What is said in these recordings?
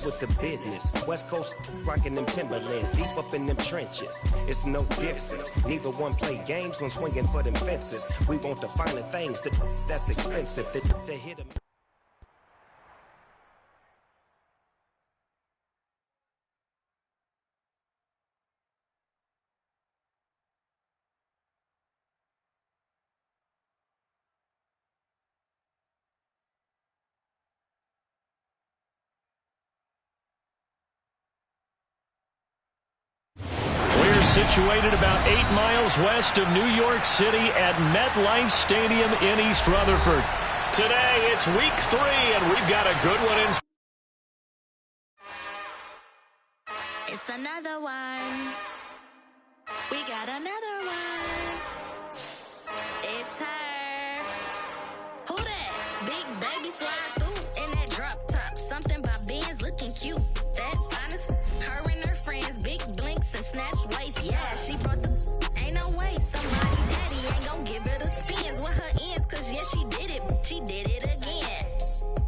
with the business. West Coast rocking them Timberlands, deep up in them trenches. It's no difference. Neither one play games when swinging for them fences. We want the finer things that's expensive. The hit 'em. Situated about 8 miles west of New York City at MetLife Stadium in East Rutherford. Today, it's week 3, and we've got a good one in. It's another one. We got another one. It's her. Who that? Big baby slide through in that drop top. Something by Benz looking cute. That's honest. Her and her friends, big blinks and snatch waist. Yeah, she brought the. Ain't no way somebody daddy ain't gon' give her the spins with her ends. Cause yeah, she did it. She did it again.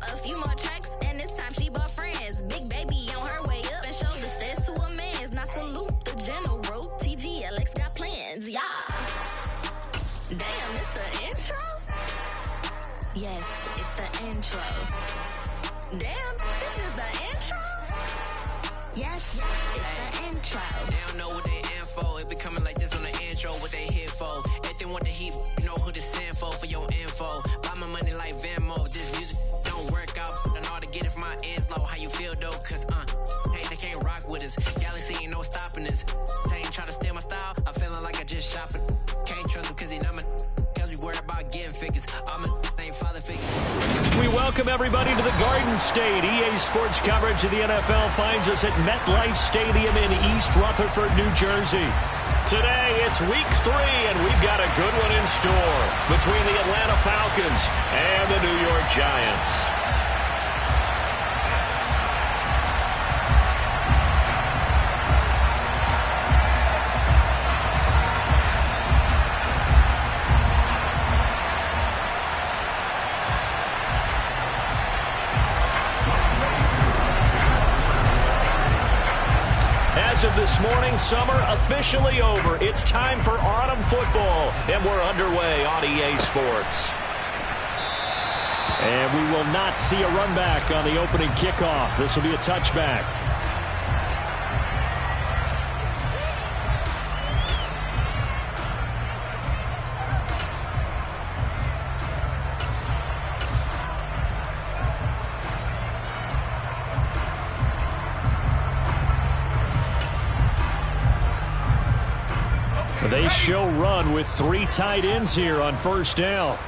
A few more tracks and this time she bought friends. Big baby on her way up and showed the stairs to a man's. Now salute the general. TGLX got plans. Yeah. Damn, it's the intro? Yes, it's the intro. Damn, this is the intro? Yes, it's the intro. They don't know what they in for. It be coming like this on the intro, what they here for. If they want the heat, you know who to send for your info. Buy my money like Venmo. This music don't work out. I know how to get it from my ends low. How you feel though? Cause hey, they can't rock with us. Galaxy ain't no stopping this. They ain't try to steal my style. I'm feeling like I just shop it. Can't trust them cause they not my. Cause we worried about getting figures. All my ain't father figures. We welcome everybody to the Garden State. EA Sports coverage of the NFL finds us at MetLife Stadium in East Rutherford, New Jersey. Today, it's week 3, and we've got a good one in store between the Atlanta Falcons and the New York Giants. As of this morning, summer officially over. It's time for autumn football, and we're underway on EA Sports. And we will not see a run back on the opening kickoff. This will be a touchback. They show run with 3 tight ends here on first down.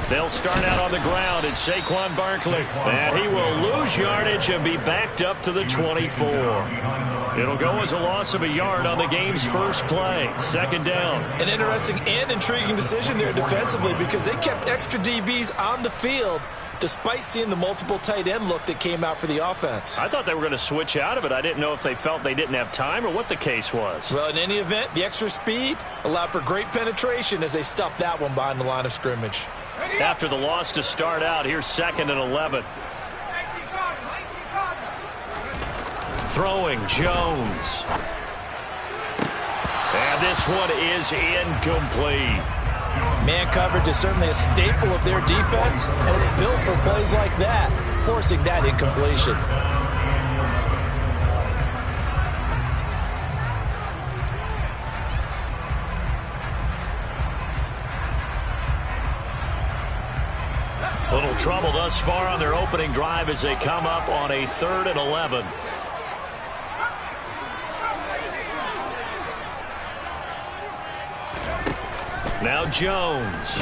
They'll start out on the ground. It's Saquon Barkley. And he will lose yardage and be backed up to the 24. It'll go as a loss of a yard on the game's first play. Second down. An interesting and intriguing decision there defensively because they kept extra DBs on the field despite seeing the multiple tight end look that came out for the offense. I thought they were going to switch out of it. I didn't know if they felt they didn't have time or what the case was. Well, in any event, the extra speed allowed for great penetration as they stuffed that one behind the line of scrimmage. After the loss to start out, here's 2nd and 11. Throwing, Jones. And this one is incomplete. Man coverage is certainly a staple of their defense, and it's built for plays like that, forcing that incompletion. Little trouble thus far on their opening drive as they come up on a 3rd and 11. Now Jones.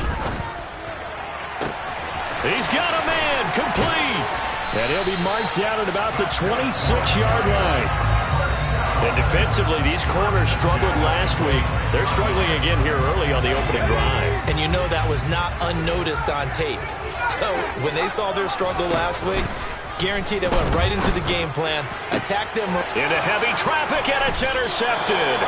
He's got a man, complete. And he'll be marked down at about the 26-yard line. And defensively, these corners struggled last week. They're struggling again here early on the opening drive. And you know that was not unnoticed on tape. So when they saw their struggle last week, guaranteed I went right into the game plan. Attack them. Into heavy traffic, and it's intercepted.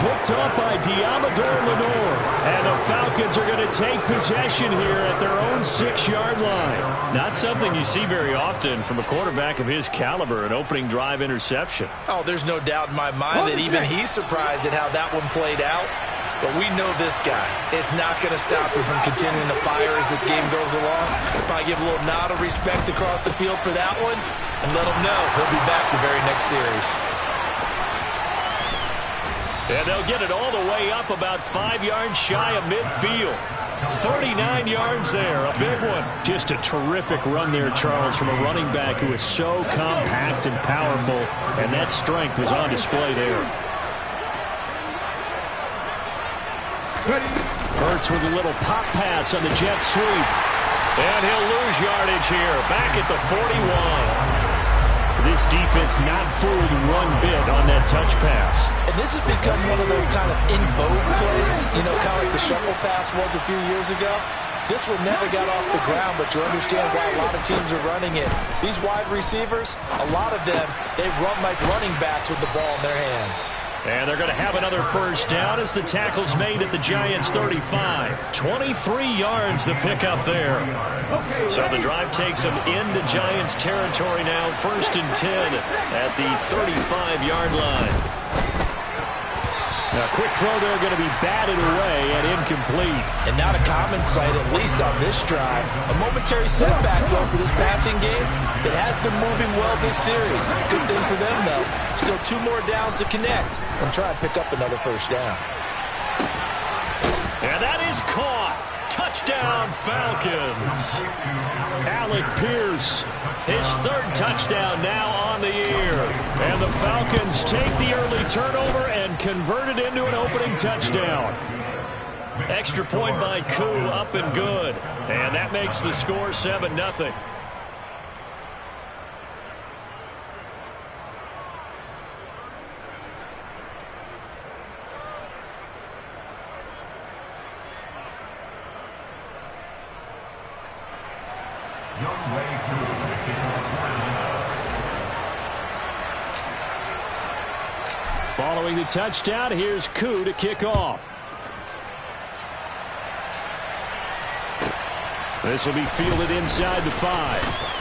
Picked off by Diamador Lenore. And the Falcons are going to take possession here at their own 6-yard line. Not something you see very often from a quarterback of his caliber, an opening drive interception. Oh, there's no doubt in my mind that even he's surprised at how that one played out. But we know this guy is not going to stop him from continuing to fire as this game goes along. Probably give a little nod of respect across the field for that one and let him know he'll be back the very next series. And they'll get it all the way up about 5 yards shy of midfield. 39 yards there, a big one. Just a terrific run there, Charles, from a running back who is so compact and powerful, and that strength was on display there. Hurts with a little pop pass on the jet sweep. And he'll lose yardage here, back at the 41. This defense not fooled one bit on that touch pass. And this has become one of those kind of in vogue plays, you know, kind of like the shuffle pass was a few years ago. This one never got off the ground, but you understand why a lot of teams are running it. These wide receivers, a lot of them, they run like running backs with the ball in their hands. And they're going to have another first down as the tackle's made at the Giants' 35. 23 yards the pickup there. So the drive takes them into Giants territory now. 1st and 10 at the 35-yard line. Now, a quick throw there going to be batted away and incomplete. And not a common sight, at least on this drive. A momentary setback, though, for this passing game. It has been moving well this series. Good thing for them, though. Still 2 more downs to connect and try and pick up another first down. And that is caught. Touchdown, Falcons. Alec Pierce, his 3rd touchdown now on the year. And the Falcons take the early turnover and convert it into an opening touchdown. Extra point by Koo, up and good. And that makes the score 7-0. Following the touchdown, here's Koo to kick off. This will be fielded inside the 5.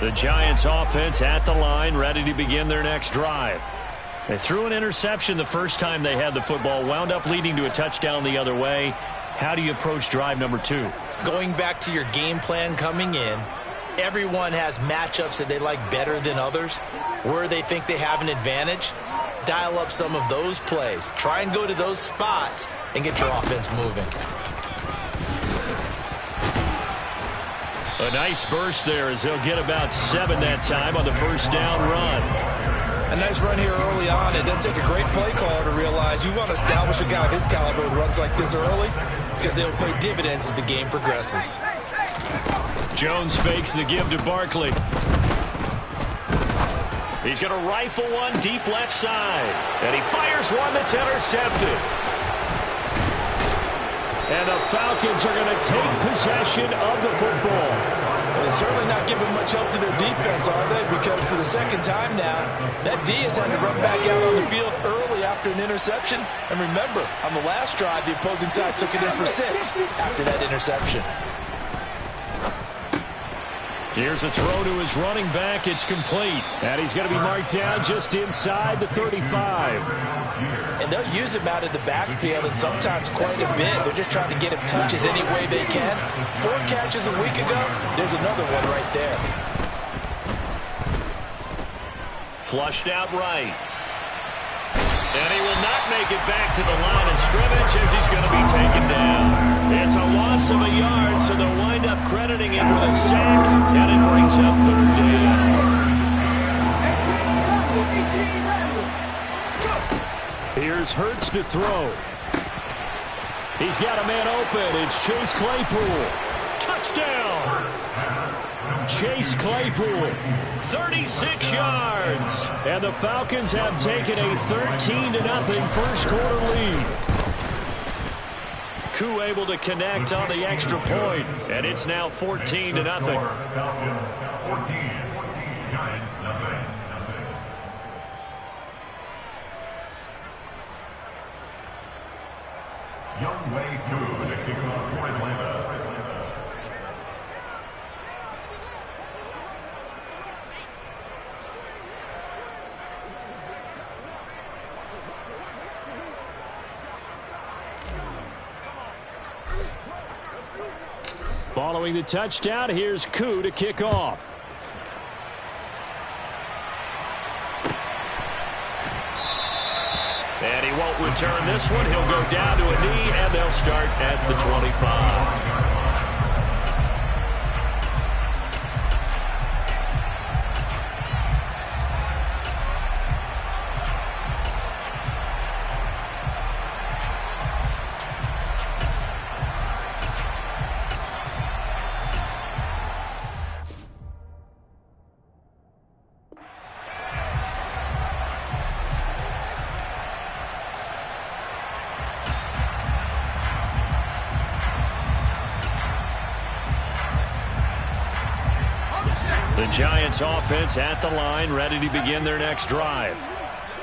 The Giants offense at the line, ready to begin their next drive. They threw an interception the first time they had the football, wound up leading to a touchdown the other way. How do you approach drive number 2? Going back to your game plan coming in, everyone has matchups that they like better than others. Where they think they have an advantage, dial up some of those plays. Try and go to those spots and get your offense moving. A nice burst there as they'll get about 7 that time on the first down run. A nice run here early on. It doesn't take a great play caller to realize you want to establish a guy of his caliber with runs like this early because they'll pay dividends as the game progresses. Jones fakes the give to Barkley. He's going to rifle one deep left side. And he fires one that's intercepted. And the Falcons are going to take possession of the football. Well, they're certainly not giving much help to their defense, are they? Because for the second time now, that D has had to run back out on the field early after an interception. And remember, on the last drive, the opposing side took it in for 6 after that interception. Here's a throw to his running back. It's complete. And he's going to be marked down just inside the 35. And they'll use him out of the backfield and sometimes quite a bit. They're just trying to get him touches any way they can. 4 catches a week ago. There's another one right there. Flushed out right. And he will not make it back to the line of scrimmage as he's going to be taken down. It's a loss of a yard, so they'll wind up crediting him with a sack, and it brings up 3rd down. Here's Hurts to throw. He's got a man open. It's Chase Claypool. Touchdown! Chase Claypool, 36 yards. And the Falcons have taken a 13-0 first quarter lead. Koo able to connect on the extra point, and it's now 14-0. Young Wei Koo to kick off for Atlanta. Following the touchdown, here's Koo to kick off. And he won't return this one. He'll go down to a knee, and they'll start at the 25. The Giants offense at the line, ready to begin their next drive.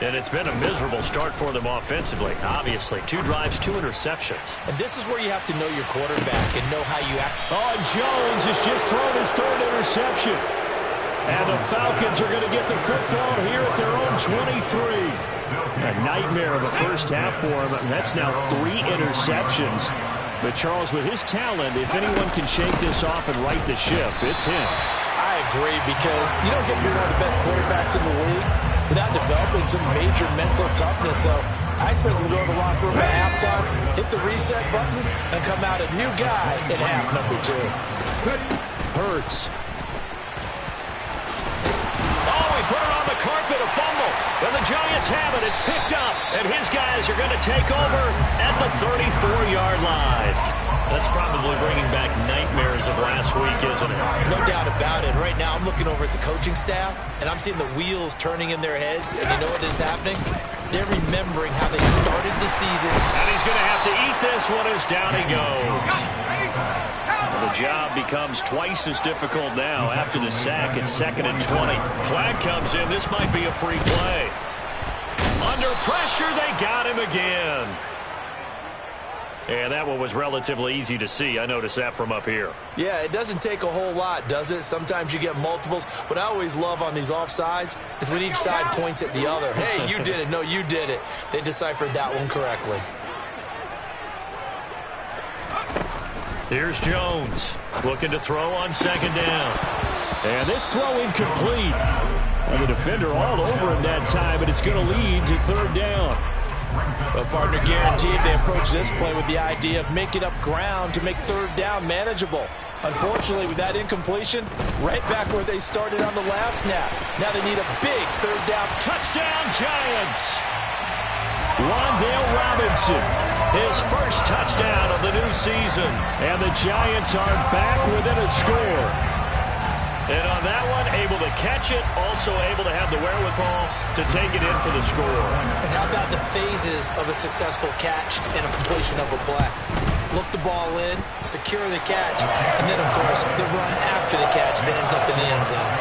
And it's been a miserable start for them offensively, obviously. 2 drives, 2 interceptions. And this is where you have to know your quarterback and know how you act. Oh, and Jones has just thrown his 3rd interception. And the Falcons are going to get the football here at their own 23. A nightmare of a first half for him. That's now 3 interceptions. But Charles, with his talent, if anyone can shake this off and right the ship, it's him. I agree, because you don't get to be one of the best quarterbacks in the league without developing some major mental toughness. So I expect him to go to the locker room at halftime, hit the reset button, and come out a new guy in half number 2. Hurts. Oh, he put it on the carpet, a fumble. And the Giants have it. It's picked up. And his guys are going to take over at the 34-yard line. That's probably bringing back nightmares of last week, isn't it? No doubt about it. Right now, I'm looking over at the coaching staff, and I'm seeing the wheels turning in their heads. And you know what is happening? They're remembering how they started the season. And he's going to have to eat this one as down he goes. The job becomes twice as difficult now after the sack. It's 2nd and 20. Flag comes in. This might be a free play. Under pressure, they got him again. And that one was relatively easy to see. I noticed that from up here. Yeah, it doesn't take a whole lot, does it? Sometimes you get multiples. What I always love on these offsides is when each side points at the other. Hey, you did it. No, you did it. They deciphered that one correctly. Here's Jones looking to throw on second down. And this throw incomplete. And the defender all over him that time, but it's going to lead to third down. Well, partner, guaranteed they approach this play with the idea of making up ground to make third down manageable. Unfortunately, with that incompletion, right back where they started on the last snap. Now they need a big third down. Touchdown, Giants! Wan'Dale Robinson, his first touchdown of the new season. And the Giants are back within a score. And on that one, able to catch it, also able to have the wherewithal to take it in for the score. And how about the phases of a successful catch and a completion of a play? Look the ball in, secure the catch, and then, of course, the run after the catch that ends up in the end zone.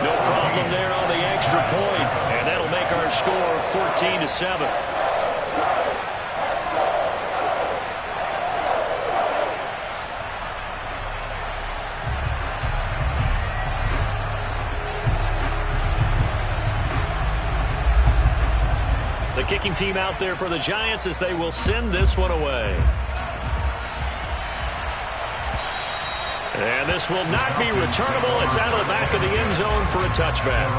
No problem there on the extra point, and that'll make our score 14-7. The kicking team out there for the Giants as they will send this one away. And this will not be returnable. It's out of the back of the end zone for a touchback.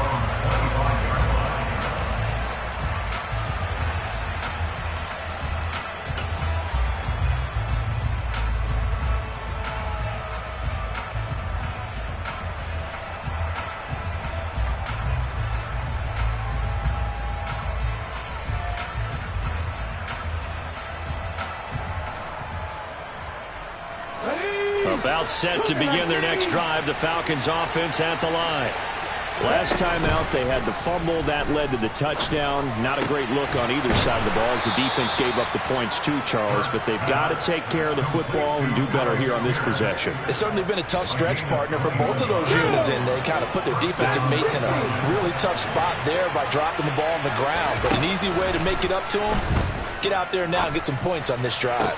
About set to begin their next drive, the Falcons offense at the line. Last time out, they had the fumble. That led to the touchdown. Not a great look on either side of the ball as the defense gave up the points too, Charles. But they've got to take care of the football and do better here on this possession. It's certainly been a tough stretch, partner, for both of those units, and they kind of put their defensive mates in a really tough spot there by dropping the ball on the ground. But an easy way to make it up to them, get out there now and get some points on this drive.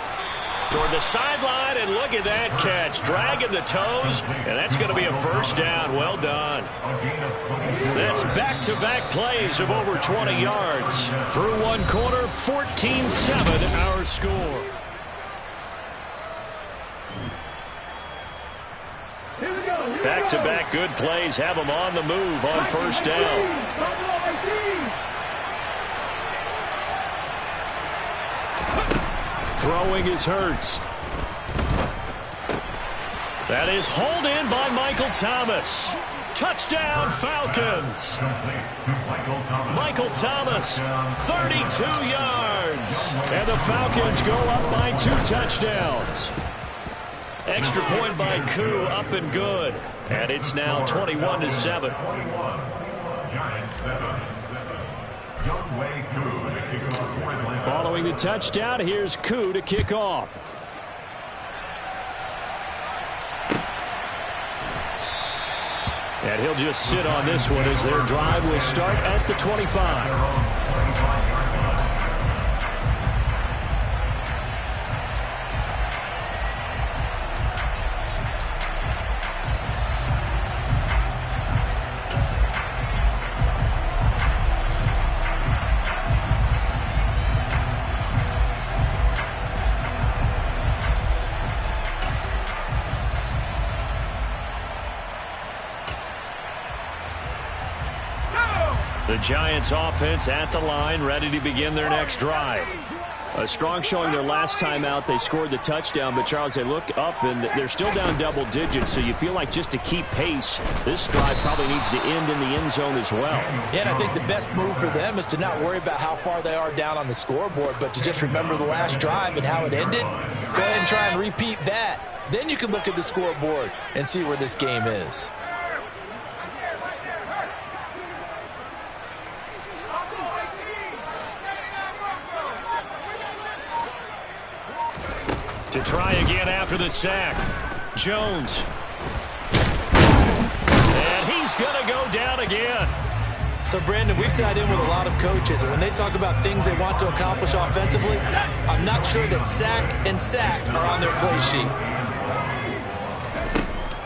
Toward the sideline, and look at that catch. Dragging the toes, and that's going to be a first down. Well done. That's back-to-back plays of over 20 yards. Through one quarter, 14-7 our score. Back-to-back good plays have them on the move on first down. Throwing is Hurts. That is hauled in by Michael Thomas. Touchdown, Falcons. Michael Thomas, 32 yards. And the Falcons go up by 2 touchdowns. Extra point by Koo, up and good. And it's now 21-7. Following the touchdown, here's Koo to kick off. And he'll just sit on this one as their drive will start at the 25. The Giants offense at the line, ready to begin their next drive. A strong showing their last time out. They scored the touchdown, but Charles, they look up and they're still down double digits, so you feel like just to keep pace, this drive probably needs to end in the end zone as well. Yeah, and I think the best move for them is to not worry about how far they are down on the scoreboard, but to just remember the last drive and how it ended. Go ahead and try and repeat that. Then you can look at the scoreboard and see where this game is. To try again after the sack. Jones. And he's going to go down again. So, Brandon, we sat in with a lot of coaches, and when they talk about things they want to accomplish offensively, I'm not sure that sack and sack are on their play sheet.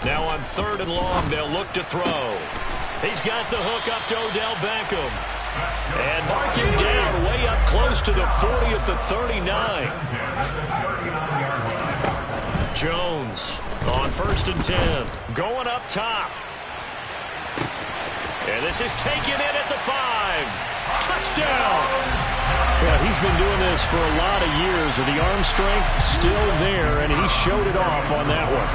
Now on 3rd and long, they'll look to throw. He's got the hook up to Odell Beckham. And marking down way up close to the 40 at the 39. Jones on 1st and 10. Going up top. And this is taken in at the 5. Touchdown! Yeah, he's been doing this for a lot of years. The arm strength still there, and he showed it off on that one.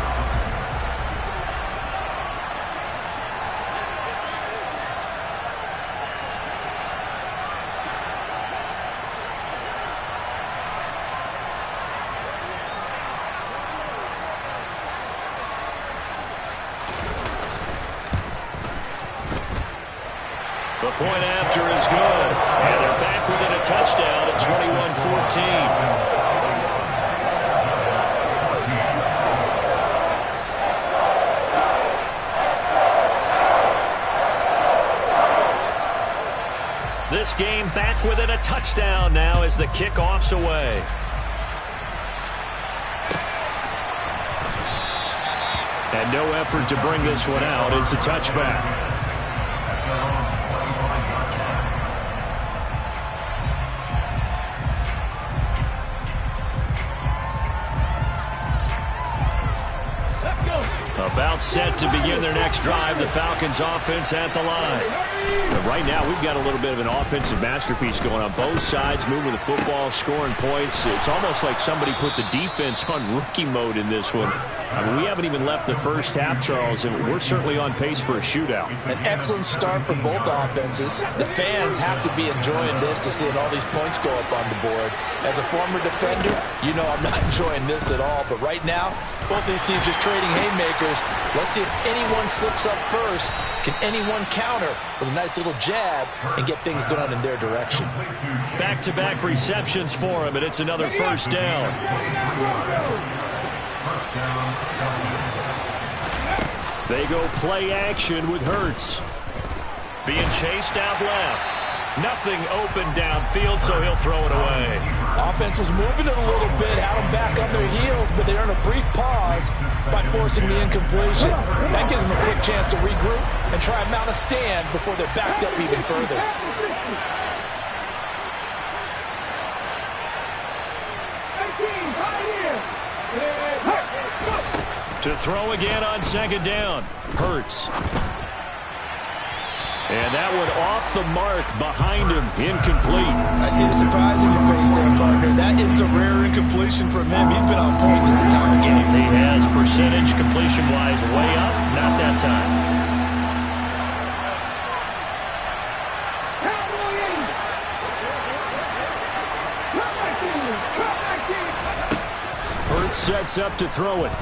The point after is good, and they're back within a touchdown at 21-14. This game back within a touchdown now as the kickoff's away. And no effort to bring this one out. It's a touchback. About set to begin their next drive. The Falcons offense at the line. But right now we've got a little bit of an offensive masterpiece going on both sides, moving the football, scoring points. It's almost like somebody put the defense on rookie mode in this one. I mean, we haven't even left the first half, Charles, and we're certainly on pace for a shootout. An excellent start for both offenses. The fans have to be enjoying this to seeing all these points go up on the board. As a former defender, you know I'm not enjoying this at all. But right now, both these teams just trading haymakers. Let's see if anyone slips up first. Can anyone counter with a nice little jab and get things going in their direction? Back-to-back receptions for him, and it's another first down. They go play action with Hurts. Being chased out left. Nothing open downfield, so he'll throw it away. Offense was moving it a little bit, had them back on their heels, but they earned a brief pause by forcing the incompletion. That gives them a quick chance to regroup and try and mount a stand before they're backed up even further. To throw again on 2nd down. Hurts. And that one off the mark behind him. Incomplete. I see the surprise in your face there, partner. That is a rare incompletion from him. He's been on point this entire game. He has percentage completion-wise way up. Not that time. Hurts sets up to throw it.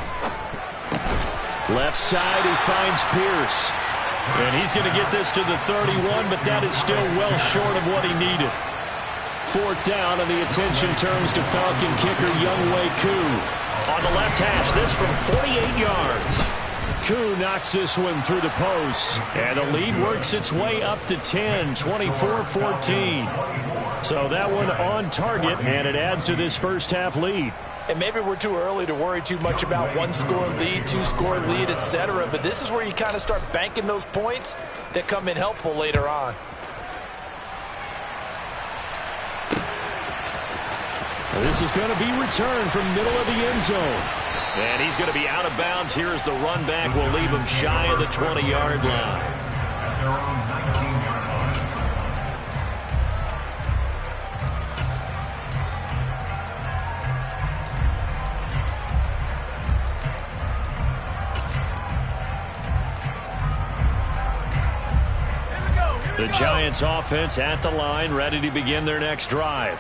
Left side, he finds Pierce. And he's going to get this to the 31, but that is still well short of what he needed. 4th down, and the attention turns to Falcon kicker Younghoe Koo. On the left hash, this from 48 yards. Koo knocks this one through the post. And the lead works its way up to 10, 24-14. So that one on target, and it adds to this first half lead. And maybe we're too early to worry too much about 1-score lead, 2-score lead, etc. But this is where you kind of start banking those points that come in helpful later on. This is going to be returned from middle of the end zone. And he's going to be out of bounds. Here is the run back. Will leave him shy of the 20-yard line. The Giants offense at the line, ready to begin their next drive.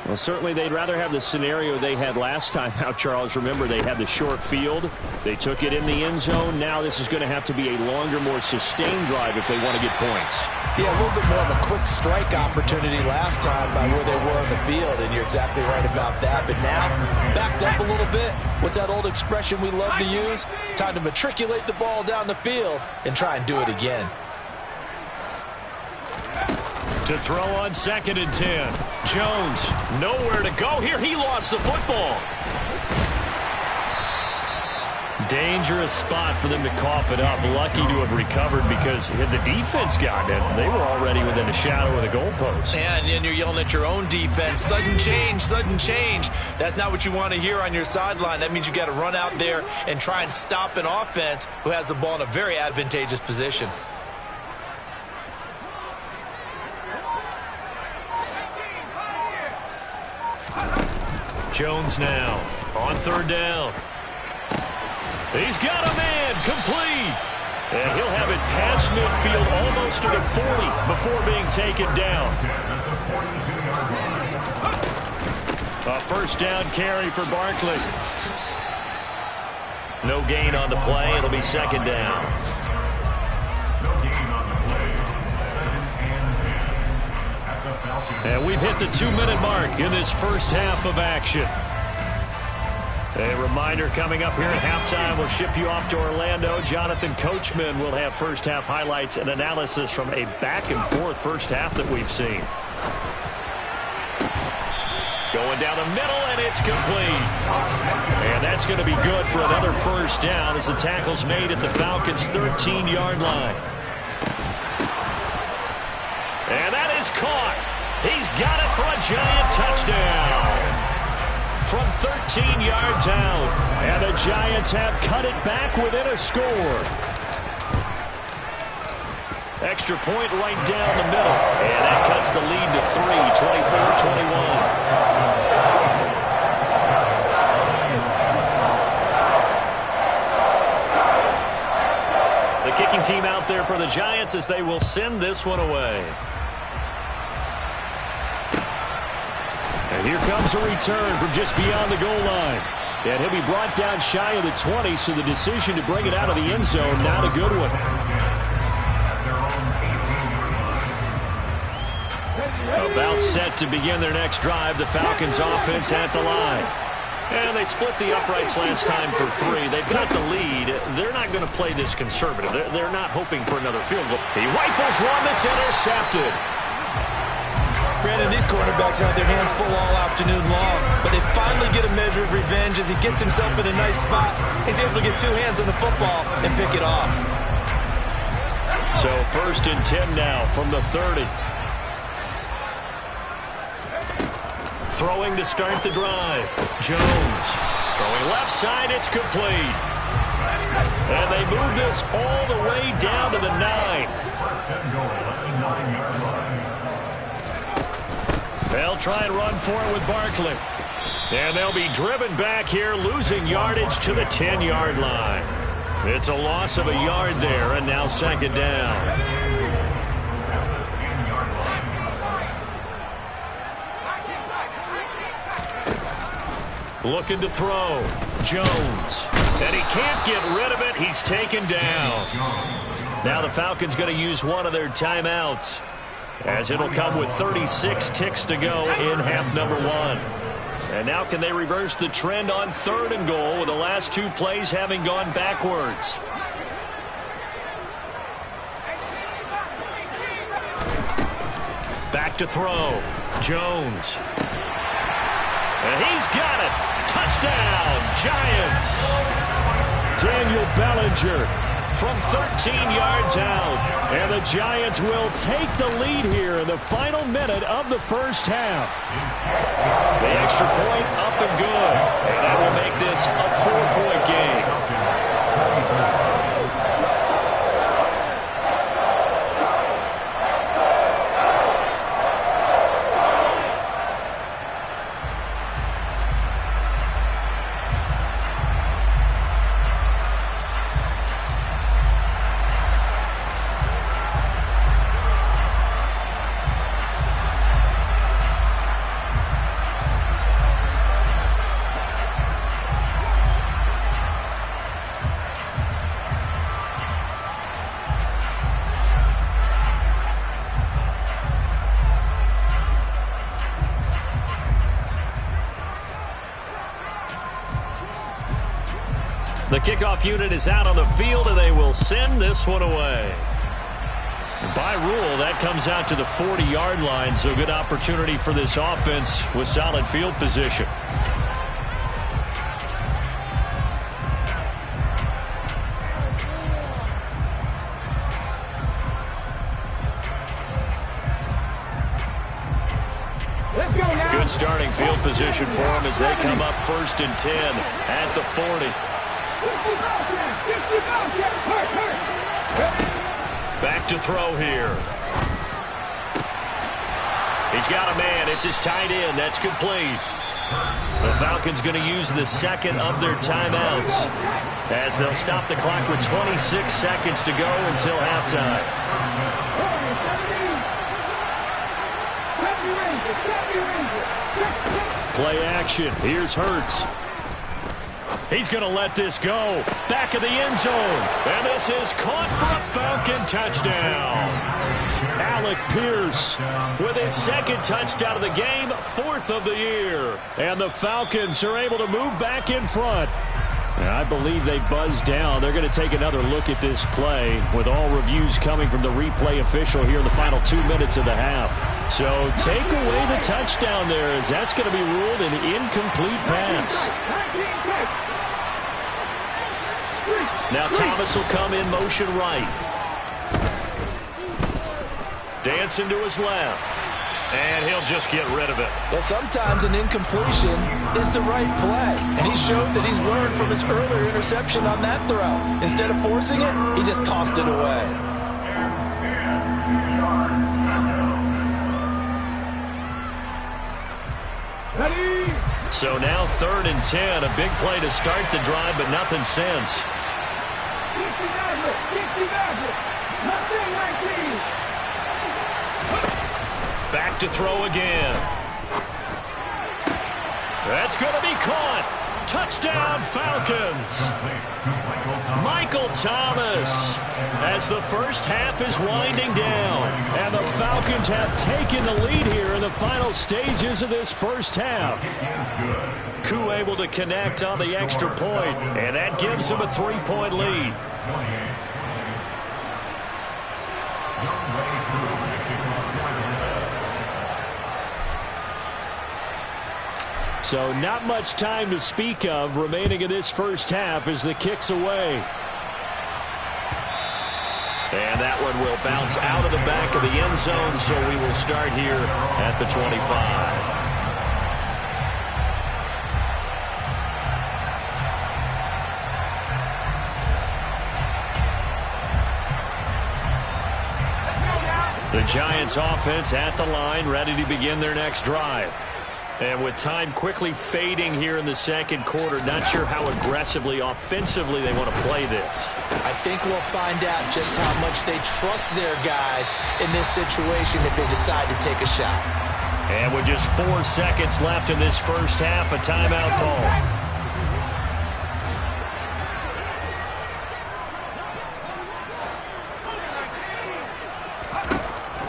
Well, certainly they'd rather have the scenario they had last time out, Charles. Remember, they had the short field. They took it in the end zone. Now this is going to have to be a longer, more sustained drive if they want to get points. Yeah, a little bit more of a quick strike opportunity last time by where they were on the field, and you're exactly right about that. But now, backed up a little bit. What's that old expression we love to use? Time to matriculate the ball down the field and try and do it again. To throw on 2nd and 10. Jones, nowhere to go here. He lost the football. Dangerous spot for them to cough it up. Lucky to have recovered because had the defense gotten it, they were already within a shadow of the goalpost. And then you're yelling at your own defense. Sudden change, sudden change. That's not what you want to hear on your sideline. That means you got to run out there and try and stop an offense who has the ball in a very advantageous position. Jones now on 3rd down. He's got a man, complete. And he'll have it past midfield almost to the 40 before being taken down. A 1st down carry for Barkley. No gain on the play. It'll be 2nd down. And we've hit the 2-minute mark in this first half of action. A reminder coming up here at halftime, we'll ship you off to Orlando. Jonathan Coachman will have first half highlights and analysis from a back-and-forth first half that we've seen. Going down the middle, and it's complete. And that's going to be good for another 1st down as the tackle's made at the Falcons' 13-yard line. And that is caught. He's got it for a giant touchdown. From 13 yards out. And the Giants have cut it back within a score. Extra point right down the middle. And that cuts the lead to 3, 24-21. The kicking team out there for the Giants as they will send this one away. And here comes a return from just beyond the goal line. And he'll be brought down shy of the 20, so the decision to bring it out of the end zone, not a good one. About set to begin their next drive, the Falcons offense at the line. And they split the uprights last time for 3. They've got the lead. They're not going to play this conservative. They're not hoping for another field goal. He rifles one that's intercepted. Brandon, these quarterbacks have their hands full all afternoon long, but they finally get a measure of revenge as he gets himself in a nice spot. He's able to get 2 hands on the football and pick it off. So 1st and 10 now from the 30. Throwing to start the drive. Jones throwing left side. It's complete. And they move this all the way down to the 9. They'll try and run for it with Barkley. And they'll be driven back here, losing yardage to the 10-yard line. It's a loss of a yard there, and now 2nd down. Looking to throw. Jones. And he can't get rid of it. He's taken down. Now the Falcons going to use one of their timeouts, as it'll come with 36 ticks to go in half number 1. And now can they reverse the trend on 3rd and goal with the last 2 plays having gone backwards? Back to throw. Jones. And he's got it. Touchdown, Giants. Daniel Bellinger from 13 yards out. And the Giants will take the lead here in the final minute of the first half. The extra point up and good. And that will make this a 4-point game. The kickoff unit is out on the field, and they will send this one away. By rule, that comes out to the 40-yard line, so good opportunity for this offense with solid field position. Good starting field position for them as they come up 1st and 10 at the 40. Back to throw here. He's got a man. It's his tight end. That's complete. The Falcons going to use the second of their timeouts as they'll stop the clock with 26 seconds to go until halftime. Play action. Here's Hurts. He's going to let this go. Back of the end zone. And this is caught for a Falcon touchdown. Alec Pierce with his second touchdown of the game, 4th of the year. And the Falcons are able to move back in front. And I believe they buzzed down. They're going to take another look at this play with all reviews coming from the replay official here in the final 2 minutes of the half. So take away the touchdown there as that's going to be ruled an incomplete pass. Now Thomas will come in motion right. Dancing to his left. And he'll just get rid of it. Well, sometimes an incompletion is the right play. And he showed that he's learned from his earlier interception on that throw. Instead of forcing it, he just tossed it away. So now 3rd and 10. A big play to start the drive, but nothing since. Back to throw again. That's going to be caught. Touchdown, Falcons. Michael Thomas as the first half is winding down. And the Falcons have taken the lead here in the final stages of this first half. Koo able to connect on the extra point, and that gives him a 3-point lead. So not much time to speak of remaining in this first half as the kick's away. And that one will bounce out of the back of the end zone, so we will start here at the 25. The Giants offense at the line, ready to begin their next drive. And with time quickly fading here in the second quarter, not sure how aggressively, offensively they want to play this. I think we'll find out just how much they trust their guys in this situation if they decide to take a shot. And with just 4 seconds left in this first half, a timeout call.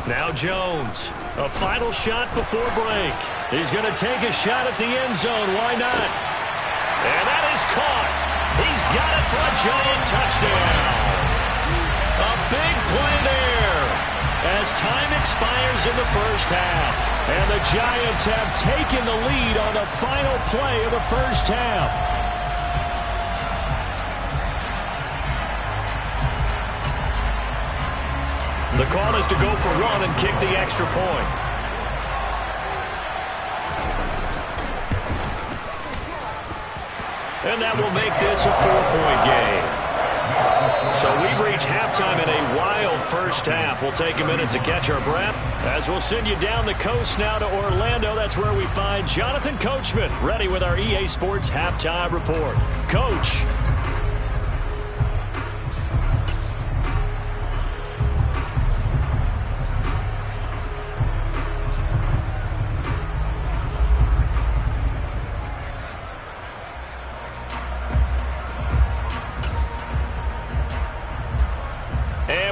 Now Jones, a final shot before break. He's going to take a shot at the end zone. Why not? And that is caught. He's got it for a Giant touchdown. A big play there as time expires in the first half. And the Giants have taken the lead on the final play of the first half. The call is to go for one and kick the extra point. And that will make this a 4-point game. So we've reached halftime in a wild first half. We'll take a minute to catch our breath as we'll send you down the coast now to Orlando. That's where we find Jonathan Coachman ready with our EA Sports Halftime Report. Coach.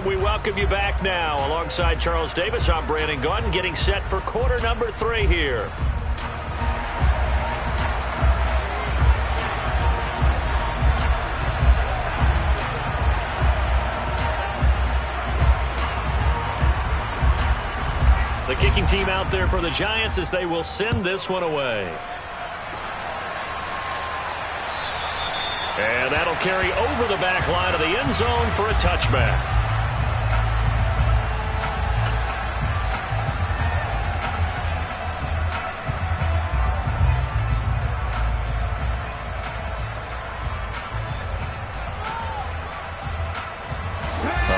We welcome you back now. Alongside Charles Davis, I'm Brandon Gunn, getting set for quarter number 3 here. The kicking team out there for the Giants as they will send this one away. And that'll carry over the back line of the end zone for a touchback.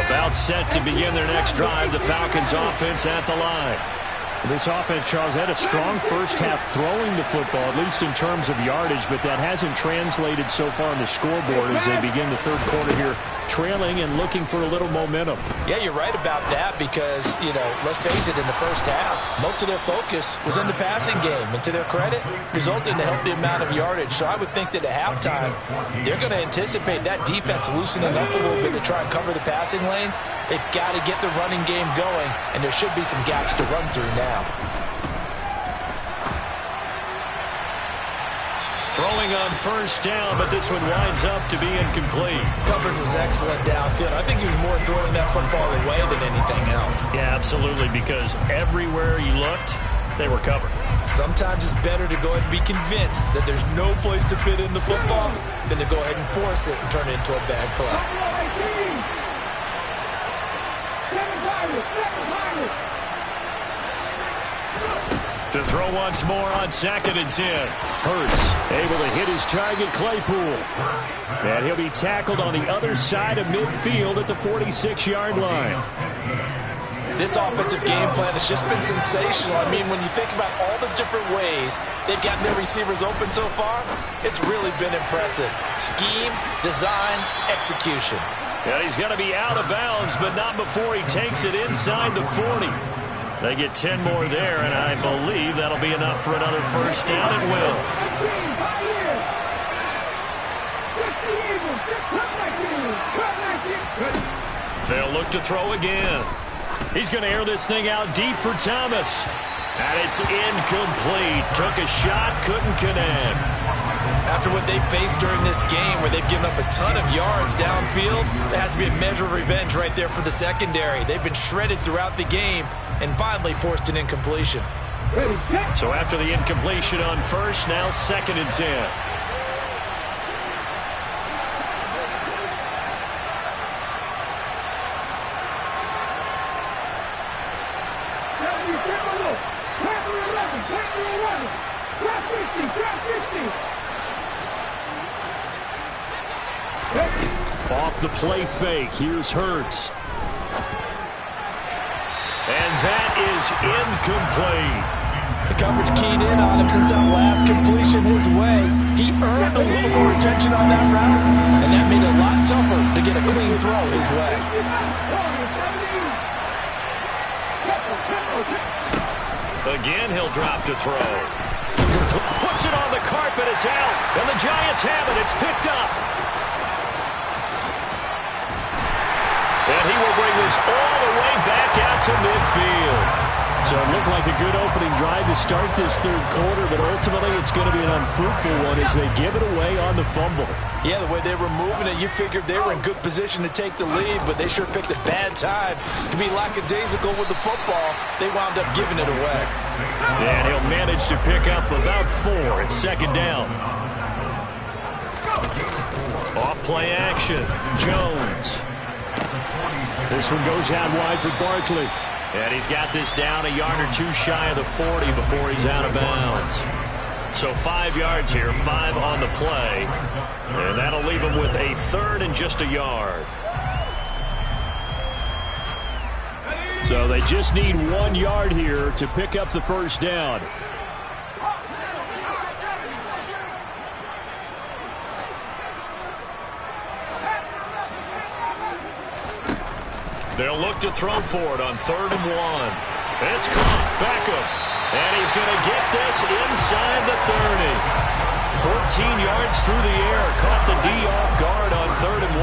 About set to begin their next drive, the Falcons offense at the line. This offense, Charles, had a strong first half throwing the football, at least in terms of yardage, but that hasn't translated so far on the scoreboard as they begin the third quarter here, trailing and looking for a little momentum. Yeah, you're right about that because, let's face it, in the first half, most of their focus was in the passing game. And to their credit, resulted in a healthy amount of yardage. So I would think that at halftime, they're going to anticipate that defense loosening up a little bit to try and cover the passing lanes. They've got to get the running game going, and there should be some gaps to run through now. Throwing on first down, but this one winds up to be incomplete. Coverage was excellent downfield. I think he was more throwing that football away than anything else. Yeah, absolutely, because everywhere he looked, they were covered. Sometimes it's better to go ahead and be convinced that there's no place to fit in the football than to go ahead and force it and turn it into a bad play. To throw once more on 2nd and 10. Hurts able to hit his target, Claypool. And he'll be tackled on the other side of midfield at the 46-yard line. This offensive game plan has just been sensational. I mean, when you think about all the different ways they've gotten their receivers open so far, it's really been impressive. Scheme, design, execution. Yeah, he's going to be out of bounds, but not before he takes it inside the 40. They get 10 more there, and I believe that'll be enough for another first down at will. They'll look to throw again. He's going to air this thing out deep for Thomas. And it's incomplete. Took a shot, couldn't connect. After what they faced during this game where they've given up a ton of yards downfield, there has to be a measure of revenge right there for the secondary. They've been shredded throughout the game and finally forced an incompletion. So after the incompletion on first, now 2nd and 10. Off the play fake, here's Hurts. And that is incomplete. The coverage keyed in on him since that last completion his way. He earned a little more attention on that route, and that made it a lot tougher to get a clean throw his way. Again, he'll drop to throw. Puts it on the carpet, it's out, and the Giants have it, it's picked up. And he will bring this all the way back out to midfield. So it looked like a good opening drive to start this third quarter, but ultimately it's going to be an unfruitful one as they give it away on the fumble. Yeah, the way they were moving it, you figured they were in good position to take the lead, but they sure picked a bad time to be lackadaisical with the football. They wound up giving it away. And he'll manage to pick up about 4 at 2nd down. Off play action, Jones. This one goes out wide for Barkley. And he's got this down a yard or two shy of the 40 before he's out of bounds. So 5 yards here, 5 on the play. And that'll leave him with a 3rd and just a yard. So they just need 1 yard here to pick up the first down. They'll look to throw for it on 3rd and 1. It's caught. Beckham. And he's going to get this inside the 30. 14 yards through the air. Caught the D off guard on 3rd and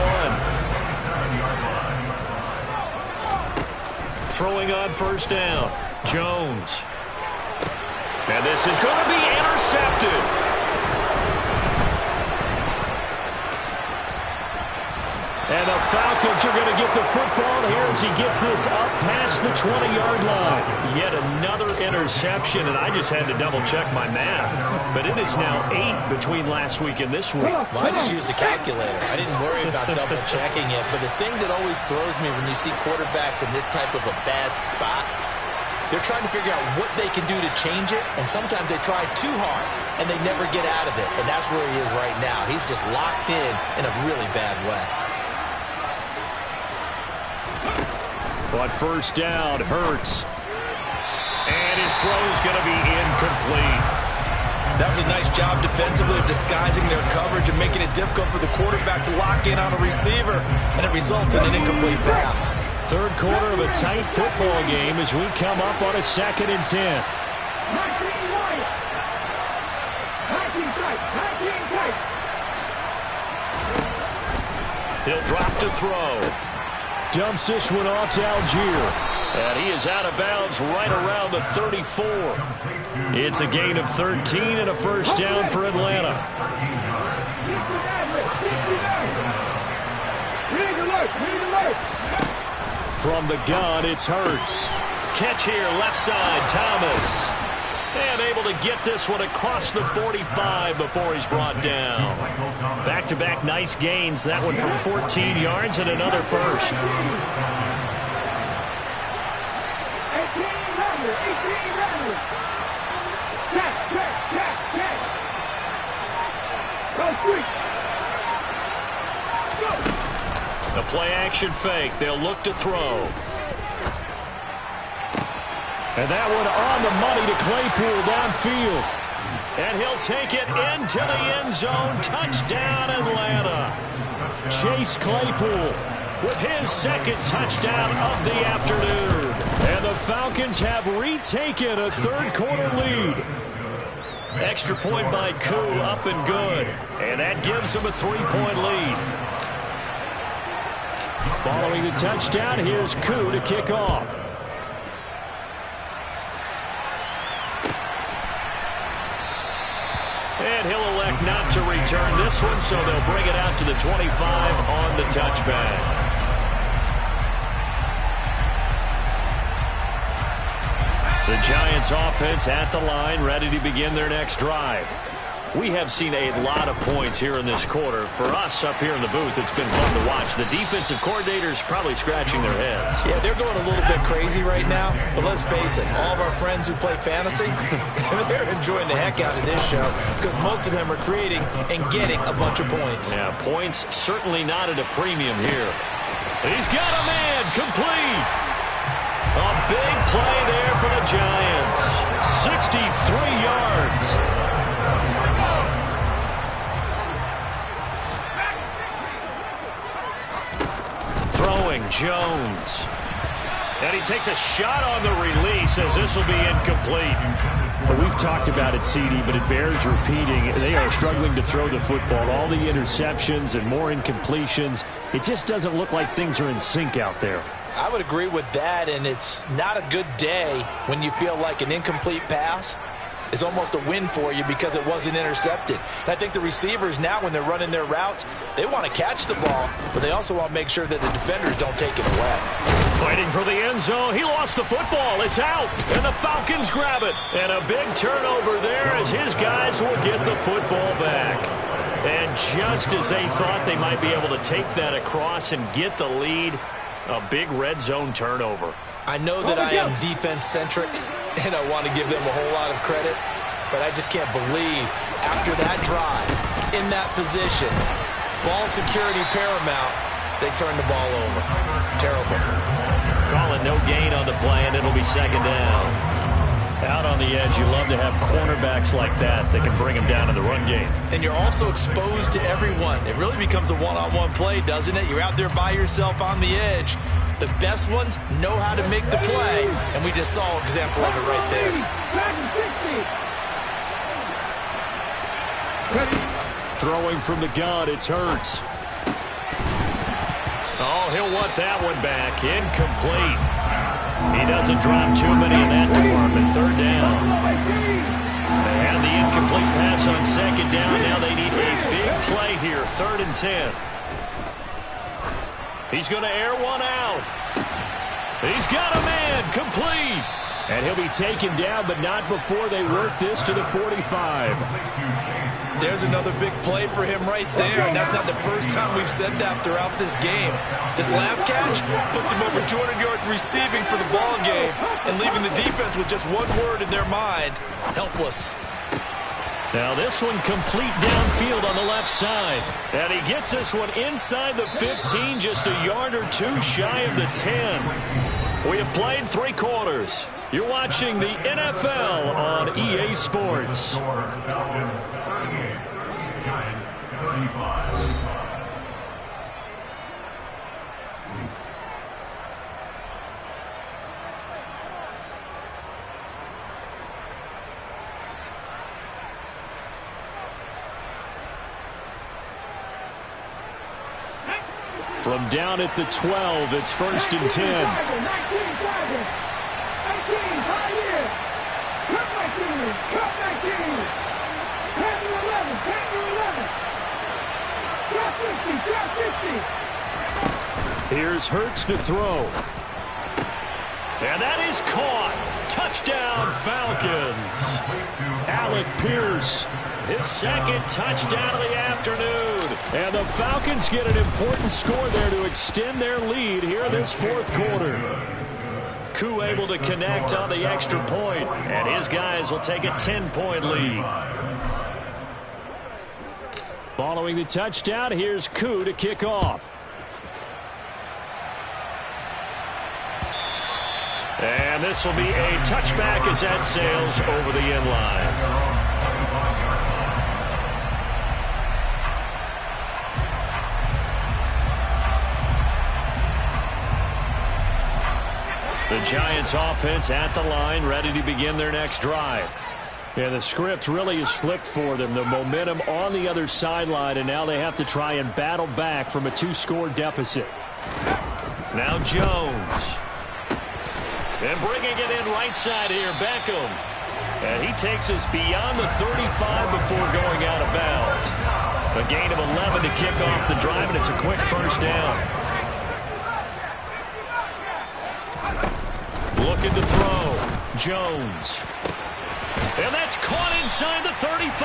1. Throwing on first down. Jones. And this is going to be intercepted. And the Falcons are going to get the football here as he gets this up past the 20-yard line. Yet another interception, and I just had to double-check my math. But it is now 8 between last week and this week. Well, I just used a calculator. I didn't worry about double-checking it. But the thing that always throws me when you see quarterbacks in this type of a bad spot, they're trying to figure out what they can do to change it, and sometimes they try too hard, and they never get out of it. And that's where he is right now. He's just locked in a really bad way. But first down, Hurts. And his throw is going to be incomplete. That was a nice job defensively of disguising their coverage and making it difficult for the quarterback to lock in on a receiver, and it results in an incomplete pass. Third quarter of a tight football game as we come up on a 2nd and 10. He'll drop to throw. Dumps this one off to Algier. And he is out of bounds right around the 34. It's a gain of 13 and a first down for Atlanta. From the gun, it's Hurts. Catch here, left side, Thomas. And able to get this one across the 45 before he's brought down. Back-to-back nice gains. That one for 14 yards and another first. The play-action fake. They'll look to throw. And that one on the money to Claypool downfield. And he'll take it into the end zone. Touchdown, Atlanta. Chase Claypool with his 2nd touchdown of the afternoon. And the Falcons have retaken a third-quarter lead. Extra point by Koo, up and good. And that gives them a 3-point lead. Following the touchdown, here's Koo to kick off. And he'll elect not to return this one, so they'll bring it out to the 25 on the touchback. The Giants offense at the line, ready to begin their next drive. We have seen a lot of points here in this quarter. For us up here in the booth, it's been fun to watch. The defensive coordinators probably scratching their heads. Yeah, they're going a little bit crazy right now. But let's face it, all of our friends who play fantasy, they're enjoying the heck out of this show because most of them are creating and getting a bunch of points. Yeah, points certainly not at a premium here. He's got a man complete. A big play there for the Giants. 63 yards. Throwing Jones. And he takes a shot on the release as this will be incomplete. Well, we've talked about it, CD, but it bears repeating. They are struggling to throw the football. All the interceptions and more incompletions. It just doesn't look like things are in sync out there. I would agree with that, and it's not a good day when you feel like an incomplete pass is almost a win for you because it wasn't intercepted. And I think the receivers now, when they're running their routes, they want to catch the ball, but they also want to make sure that the defenders don't take it away. Fighting for the end zone. He lost the football. It's out, and the Falcons grab it. And a big turnover there as his guys will get the football back. And just as they thought they might be able to take that across and get the lead, a big red zone turnover. I know that I am defense-centric, and I want to give them a whole lot of credit, but I just can't believe after that drive, in that position, ball security paramount, they turn the ball over. Terrible. Call it no gain on the play, and it'll be 2nd down. Out on the edge, you love to have cornerbacks like that can bring them down in the run game. And you're also exposed to everyone. It really becomes a one-on-one play, doesn't it? You're out there by yourself on the edge. The best ones know how to make the play, and we just saw an example of it right there. Throwing from the gun, it's Hurts. Oh, he'll want that one back. Incomplete. He doesn't drop too many in that department. 3rd down. They had the incomplete pass on 2nd down. Now they need a big play here. 3rd and 10. He's going to air one out. He's got a man, complete. And he'll be taken down, but not before they work this to the 45. There's another big play for him right there, and that's not the first time we've said that throughout this game. This last catch puts him over 200 yards receiving for the ball game and leaving the defense with just one word in their mind: helpless. Now this one complete downfield on the left side. And he gets this one inside the 15, just a yard or two shy of the 10. We have played 3 quarters. You're watching the NFL on EA Sports. From down at the 12, it's 1st and 10. Here's Hurts to throw. And that is caught. Touchdown, Falcons. Alec Pierce, his 2nd touchdown of the afternoon. And the Falcons get an important score there to extend their lead here in this 4th quarter. Koo able to connect on the extra point, and his guys will take a 10-point lead. Following the touchdown, here's Koo to kick off. And this will be a touchback as that sails over the end line. The Giants offense at the line, ready to begin their next drive. And the script really is flipped for them. The momentum on the other sideline, and now they have to try and battle back from a 2-score deficit. Now Jones. And bringing it in right side here, Beckham. And he takes us beyond the 35 before going out of bounds. A gain of 11 to kick off the drive, and it's a quick 1st down. Looking to throw. Jones. And that's caught inside the 35.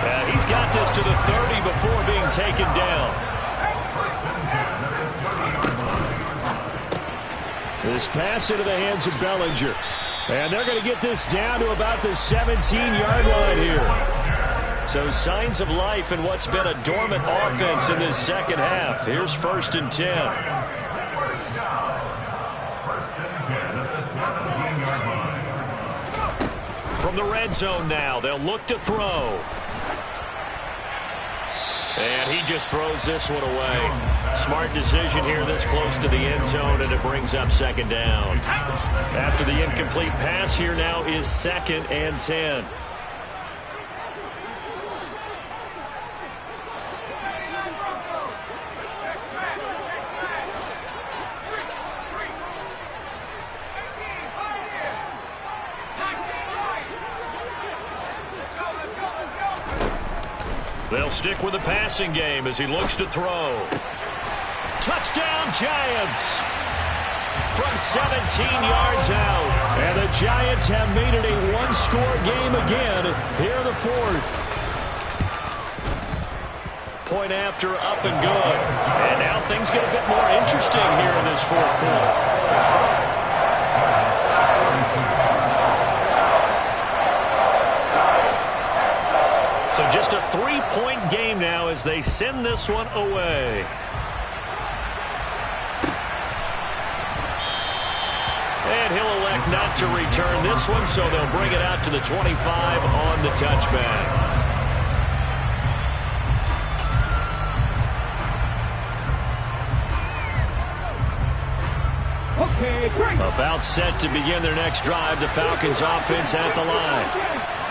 And he's got this to the 30 before being taken down. This pass into the hands of Bellinger. And they're going to get this down to about the 17-yard line here. So signs of life in what's been a dormant offense in this 2nd half. Here's 1st and 10. From the red zone now, they'll look to throw. And he just throws this one away. Smart decision here this close to the end zone, and it brings up 2nd down. After the incomplete pass, here now is 2nd and 10. They'll stick with the passing game as he looks to throw. Touchdown, Giants! From 17 yards out. And the Giants have made it a 1-score game again here in the 4th. Point after, up and good. And now things get a bit more interesting here in this 4th quarter. So just a 3-point game now as they send this one away. And he'll elect not to return this one, so they'll bring it out to the 25 on the touchback. Okay, great. About set to begin their next drive, the Falcons offense at the line.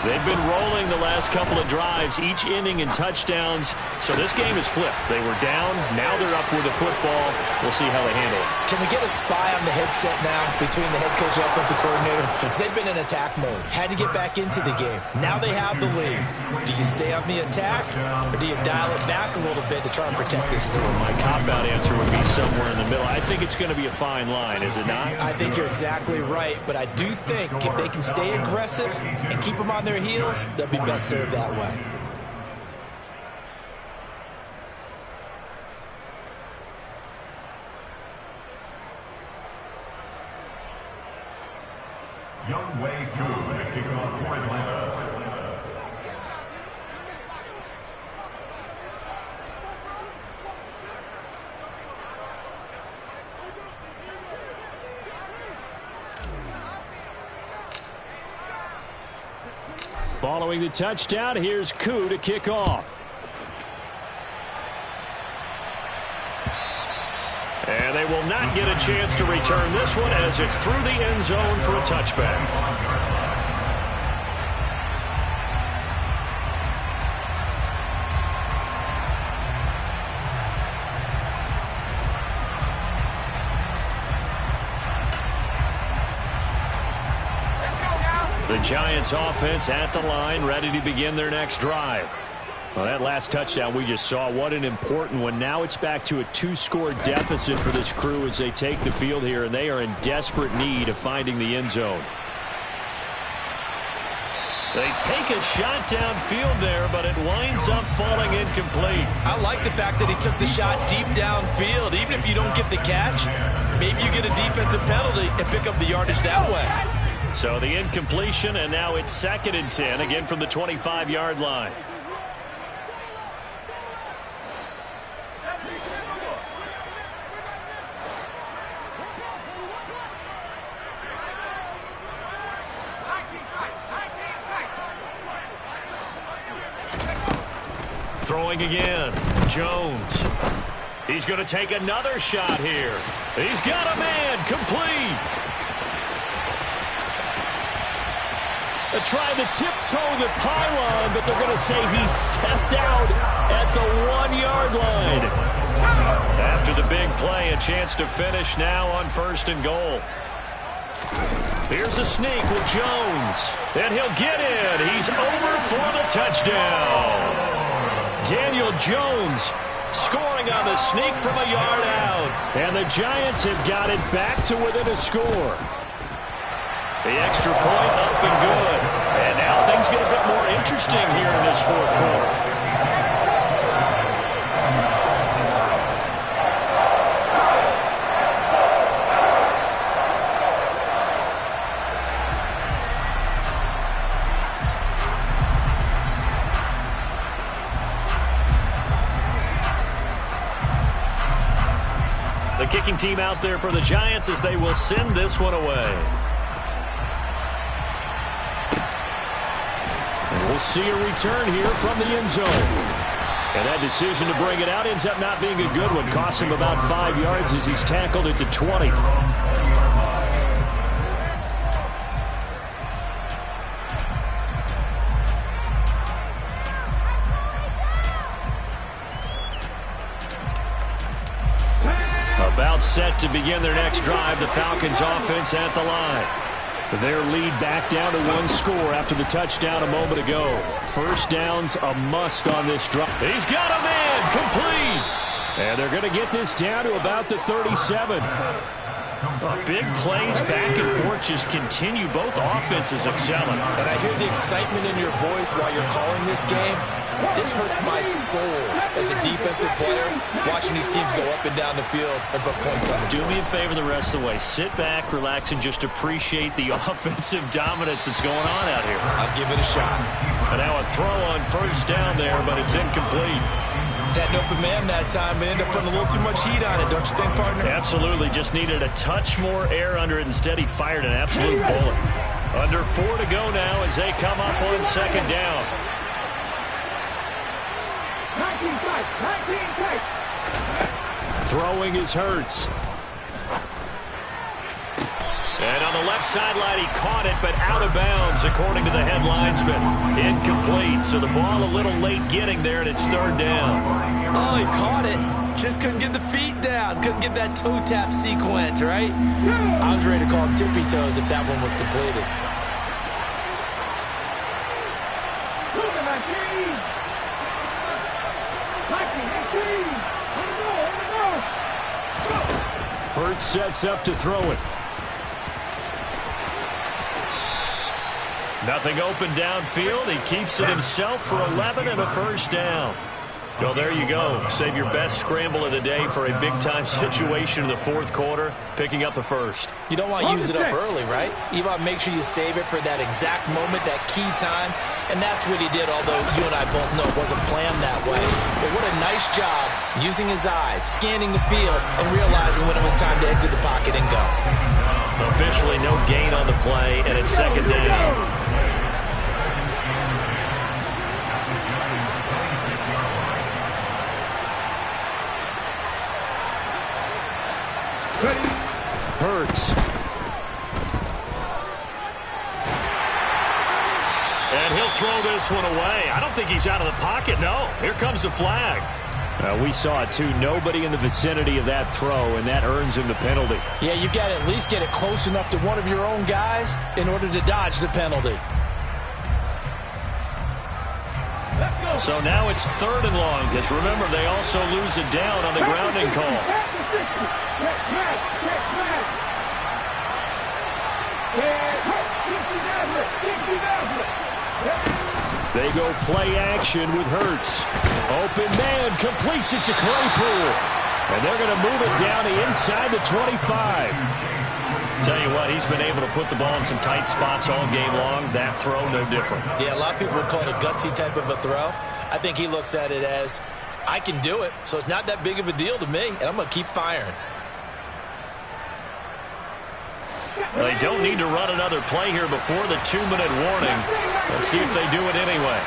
They've been rolling the last couple of drives, each inning in touchdowns. So this game is flipped. They were down. Now they're up with the football. We'll see how they handle it. Can we get a spy on the headset now between the head coach and offensive coordinator? They've been in attack mode. Had to get back into the game. Now they have the lead. Do you stay on the attack, or do you dial it back a little bit to try and protect this lead? My cop-out answer would be somewhere in the middle. I think it's going to be a fine line, is it not? I think you're exactly right, but I do think if they can stay aggressive and keep them on their heels, they'll be best served that way. Young Way 2 to kick off for Atlanta. Following the touchdown, here's Koo to kick off. And they will not get a chance to return this one as it's through the end zone for a touchback. The Giants offense at the line, ready to begin their next drive. Well, that last touchdown we just saw, what an important one. Now it's back to a 2-score deficit for this crew as they take the field here, and they are in desperate need of finding the end zone. They take a shot downfield there, but it winds up falling incomplete. I like the fact that he took the shot deep downfield. Even if you don't get the catch, maybe you get a defensive penalty and pick up the yardage that way. So the incompletion, and now it's 2nd and 10, again from the 25-yard line. Throwing again, Jones. He's going to take another shot here. He's got a man, complete. They tried to tiptoe the pylon, but they're going to say he stepped out at the 1-yard line. After the big play, a chance to finish now on 1st and goal. Here's a sneak with Jones, and he'll get in. He's over for the touchdown. Daniel Jones scoring on the sneak from a yard out. And the Giants have got it back to within a score. The extra point up and good. And now things get a bit more interesting here in this 4th quarter. The kicking team out there for the Giants as they will send this one away. We'll see a return here from the end zone. And that decision to bring it out ends up not being a good one. Cost him about 5 yards as he's tackled at the 20. About set to begin their next drive. The Falcons offense at the line. Their lead back down to 1 score after the touchdown a moment ago. First down's a must on this drive. He's got a man, complete. And they're going to get this down to about the 37. Big plays back and forth just continue. Both offenses excelling. And I hear the excitement in your voice while you're calling this game. This hurts my soul as a defensive player, watching these teams go up and down the field and put points on the board. Do me a favor the rest of the way. Sit back, relax, and just appreciate the offensive dominance that's going on out here. I'll give it a shot. And now a throw on 1st down there, but it's incomplete. Had an open man that time, but ended up putting a little too much heat on it, don't you think, partner? Absolutely. Just needed a touch more air under it. Instead, he fired an absolute bullet. Under 4 to go now as they come up on 2nd down. Throwing is Hurts. And on the left sideline, he caught it, but out of bounds, according to the head linesman. Incomplete, so the ball a little late getting there, and it's third down. Oh, he caught it. Just couldn't get the feet down. Couldn't get that toe tap sequence, right? I was ready to call him tippy toes if that one was completed. Hurts sets up to throw it. Nothing open downfield. He keeps it himself for 11 and a first down. Well, there you go. Save your best scramble of the day for a big-time situation in the fourth quarter, picking up the first. You don't want to use it up early, right? You want to make sure you save it for that exact moment, that key time, and that's what he did, although you and I both know it wasn't planned that way. But what a nice job using his eyes, scanning the field, and realizing when it was time to exit the pocket and go. Officially no gain on the play, and it's second down. Hurts. And he'll throw this one away. I don't think he's out of the pocket, no. Here comes the flag. We saw it, too. Nobody in the vicinity of that throw, and that earns him the penalty. Yeah, you've got to at least get it close enough to one of your own guys in order to dodge the penalty. So now it's third and long, because remember, they also lose it down on the grounding call. They go play action with Hurts. Open man, completes it to Claypool. And they're going to move it down to inside the 25. Tell you what, he's been able to put the ball in some tight spots all game long. That throw, no different. Yeah, a lot of people would call it a gutsy type of a throw. I think he looks at it as, I can do it, so it's not that big of a deal to me, and I'm going to keep firing. Well, they don't need to run another play here before the 2-minute warning. Let's see if they do it anyway.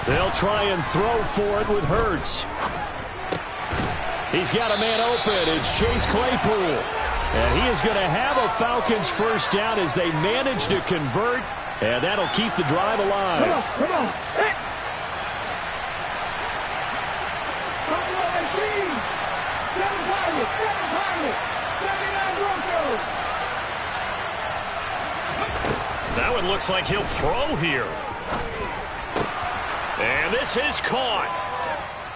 They'll try and throw for it with Hurts. He's got a man open. It's Chase Claypool. And he is going to have a Falcons first down as they manage to convert. And that'll keep the drive alive. Come on. Hey. That one looks like he'll throw here. And this is caught.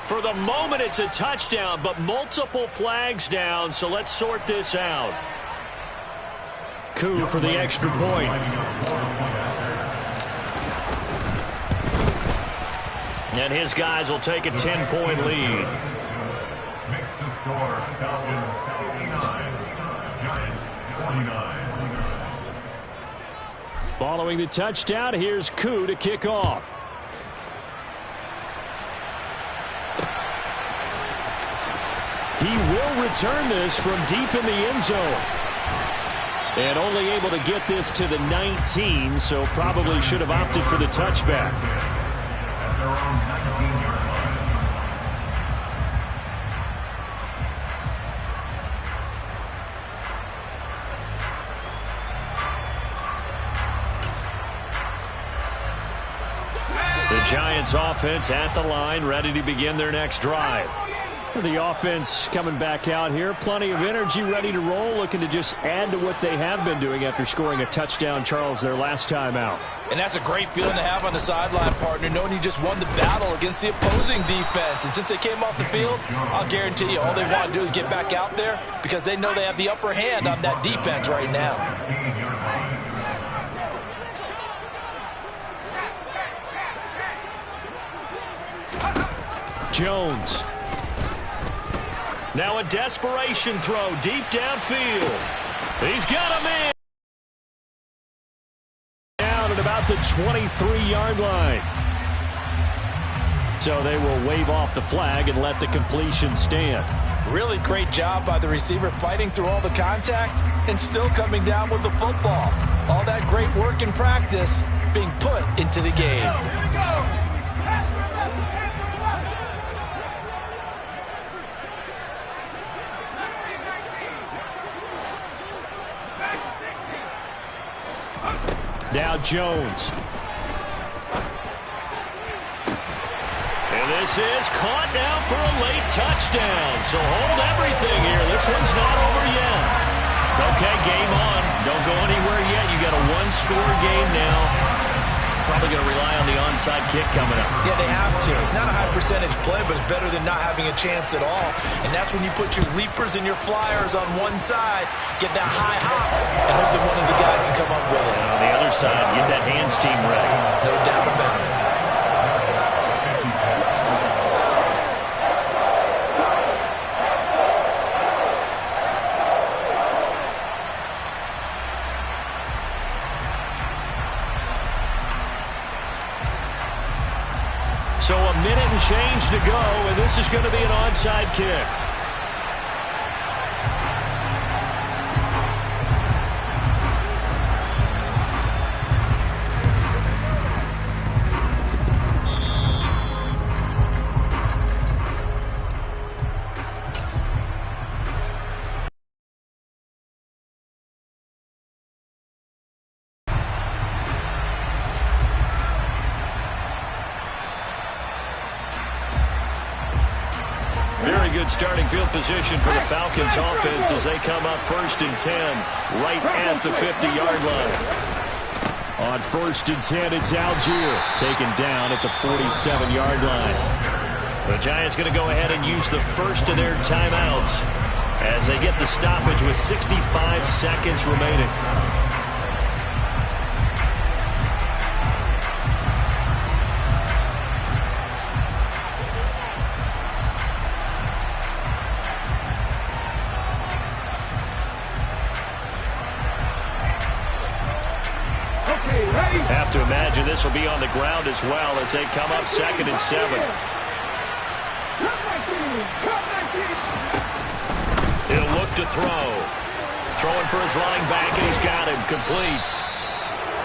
For the moment, it's a touchdown, but multiple flags down, so let's sort this out. Coup for the extra point. And his guys will take a 10-point lead. Makes the score Falcons 49, Giants 49. Following the touchdown, here's Coup to kick off. He will return this from deep in the end zone. And only able to get this to the 19, so probably should have opted for the touchback. At their own 19-yard line. The Giants offense at the line, ready to begin their next drive. The offense coming back out here. Plenty of energy, ready to roll, looking to just add to what they have been doing after scoring a touchdown, Charles, their last time out. And that's a great feeling to have on the sideline, partner, knowing you just won the battle against the opposing defense. And since they came off the field, I'll guarantee you all they want to do is get back out there because they know they have the upper hand on that defense right now. Jones. Now a desperation throw deep downfield. He's got him in. Down at about the 23-yard line. So they will wave off the flag and let the completion stand. Really great job by the receiver fighting through all the contact and still coming down with the football. All that great work in practice being put into the game. Now Jones. And this is caught now for a late touchdown. So hold everything here. This one's not over yet. Okay, game on. Don't go anywhere yet. You got a one-score game now. Probably going to rely on the onside kick coming up. Yeah, they have to. It's not a high percentage play, but it's better than not having a chance at all. And that's when you put your leapers and your flyers on one side, get that high hop, and hope that one of the guys can come up with it. And on the other side, get that hands team ready. No doubt about it. So a minute and change to go, and this is going to be an onside kick. Very good starting field position for the Falcons offense as they come up 1st and 10 right at the 50-yard line. On 1st and 10, it's Algier taken down at the 47-yard line. The Giants going to go ahead and use the first of their timeouts as they get the stoppage with 65 seconds remaining. Have to imagine this will be on the ground as well as they come up 2nd and 7. He'll look to throw. Throwing for his running back, and he's got him complete.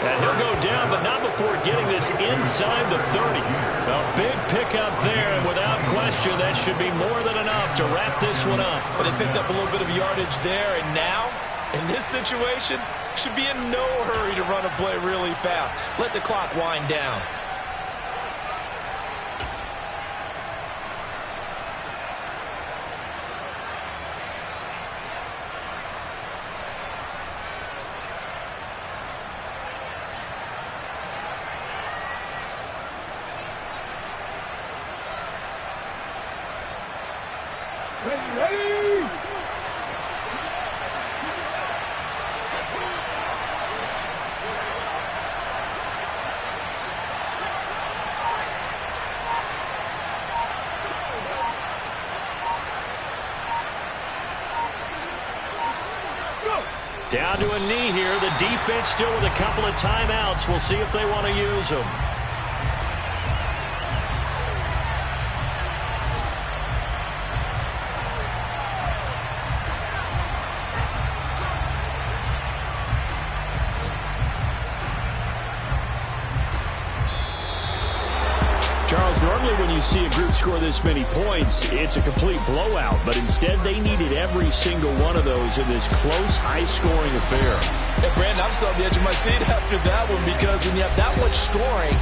And he'll go down, but not before getting this inside the 30. A big pickup there, and without question, that should be more than enough to wrap this one up. But they picked up a little bit of yardage there, and now, in this situation, should be in no hurry to run a play really fast. Let the clock wind down. Down to a knee here. The defense still with a couple of timeouts. We'll see if they want to use them. Charles, normally when you see a group score this many points, it's a complete blowout. But instead, they needed every single one of those in this close, high-scoring affair. Hey, Brandon, I'm still on the edge of my seat after that one because when you have that much scoring,